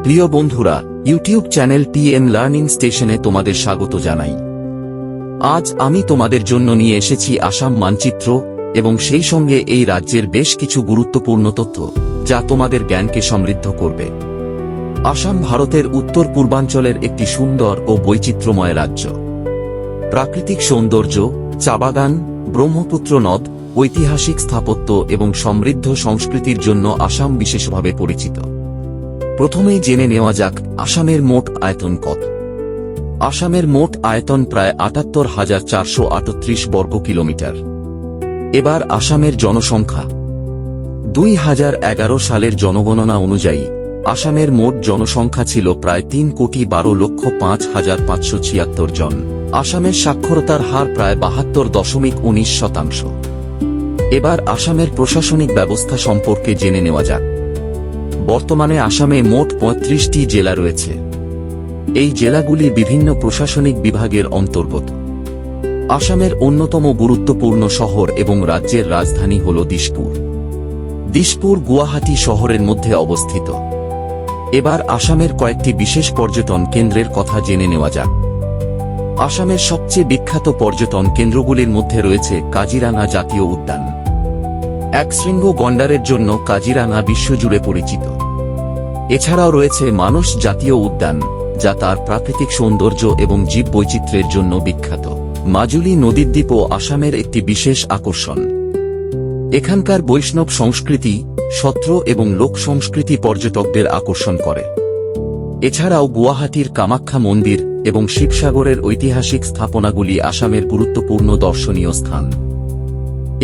প্রিয় বন্ধুরা, YouTube channel PM learning স্টেশনে তোমাদের স্বাগত জানাই। আজ আমি তোমাদের জন্য নিয়ে এসেছি আসাম মানচিত্র এবং সেই সঙ্গে এই রাজ্যের বেশ কিছু গুরুত্বপূর্ণ তথ্য যা তোমাদের জ্ঞানকে সমৃদ্ধ করবে। আসাম ভারতের উত্তর পূর্বাঞ্চলের একটি সুন্দর ও বৈচিত্র্যময় রাজ্য। প্রাকৃতিক সৌন্দর্য, চা বাগান, ব্রহ্মপুত্র নদ, ঐতিহাসিক স্থাপত্য এবং সমৃদ্ধ সংস্কৃতির জন্য আসাম বিশেষভাবে পরিচিত। প্রথমেই জেনে নেওয়া যাক আসামের মোট আয়তন কত। আসামের মোট আয়তন প্রায় ৭৮,৪৩৮ বর্গ কিলোমিটার। এবার আসামের জনসংখ্যা। ২০১১ সালের জনগণনা অনুযায়ী আসামের মোট জনসংখ্যা ছিল প্রায় ৩,১২,৫৫৭৬ জন। আসামের সাক্ষরতার হার প্রায় ৭২.১৯%। এবার আসামের প্রশাসনিক ব্যবস্থা সম্পর্কে জেনে নেওয়া যাক। বর্তমানে আসামে মোট ৩৫টি জেলা রয়েছে। এই জেলাগুলি বিভিন্ন প্রশাসনিক বিভাগের অন্তর্গত। আসামের অন্যতম গুরুত্বপূর্ণ শহর এবং রাজ্যের রাজধানী হল দিশপুর। দিশপুর গুয়াহাটি শহরের মধ্যে অবস্থিত। এবার আসামের কয়েকটি বিশেষ পর্যটন কেন্দ্রের কথা জেনে নেওয়া যাক। আসামের সবচেয়ে বিখ্যাত পর্যটন কেন্দ্রগুলির মধ্যে রয়েছে কাজিরাঙা জাতীয় উদ্যান। একশৃঙ্গ গন্ডারের জন্য কাজিরাঙা বিশ্বজুড়ে পরিচিত। এছাড়াও রয়েছে মানস জাতীয় উদ্যান, যা তার প্রাকৃতিক সৌন্দর্য এবং জীববৈচিত্র্যের জন্য বিখ্যাত। মাজুলী নদীর দ্বীপও আসামের একটি বিশেষ আকর্ষণ। এখানকার বৈষ্ণব সংস্কৃতি, সত্র এবং লোক সংস্কৃতি পর্যটকদের আকর্ষণ করে। এছাড়াও গুয়াহাটির কামাখ্যা মন্দির এবং শিবসাগরের ঐতিহাসিক স্থাপনাগুলি আসামের গুরুত্বপূর্ণ দর্শনীয় স্থান।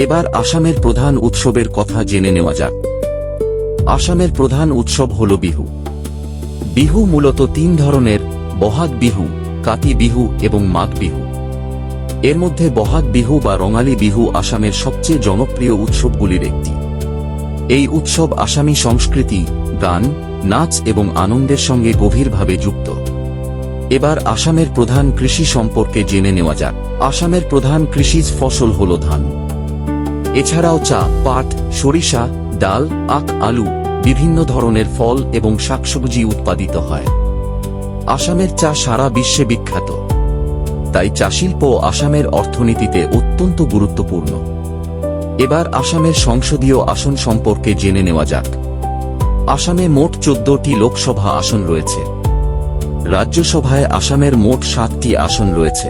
এবার আসামের প্রধান উৎসবের কথা জেনে নেওয়া যাক। আসামের প্রধান উৎসব হল বিহু। বিহু মূলত ৩ ধরনের: বহাগ বিহু, কাতি বিহু এবং মাঘ বিহু। এর মধ্যে বহাগ বিহু বা রঙালী বিহু আসামের সবচেয়ে জনপ্রিয় উৎসবগুলির একটি। এই উৎসব আসামি সংস্কৃতি, গান, নাচ এবং আনন্দের সঙ্গে গভীরভাবে যুক্ত। এবার আসামের প্রধান কৃষি সম্পর্কে জেনে নেওয়া যাক। আসামের প্রধান কৃষিজ ফসল হল ধান। এছাড়াও চা, পাট, সরিষা, ডাল, আখ, আলু, বিভিন্ন ধরনের ফল এবং শাকসবজি উৎপাদিত হয়। আসামের চা সারা বিশ্বে বিখ্যাত, তাই চা শিল্প আসামের অর্থনীতিতে অত্যন্ত গুরুত্বপূর্ণ। এবার আসামের সংসদীয় আসন সম্পর্কে জেনে নেওয়া যাক। আসামে মোট ১৪টি লোকসভা আসন রয়েছে। রাজ্যসভায় আসামের মোট ৭টি আসন রয়েছে।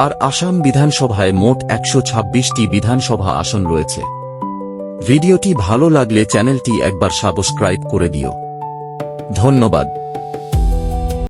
আর আসাম বিধানসভায় মোট ১২৬টি বিধানসভা আসন রয়েছে। ভিডিওটি ভালো লাগলে চ্যানেলটি একবার সাবস্ক্রাইব করে দিও। ধন্যবাদ।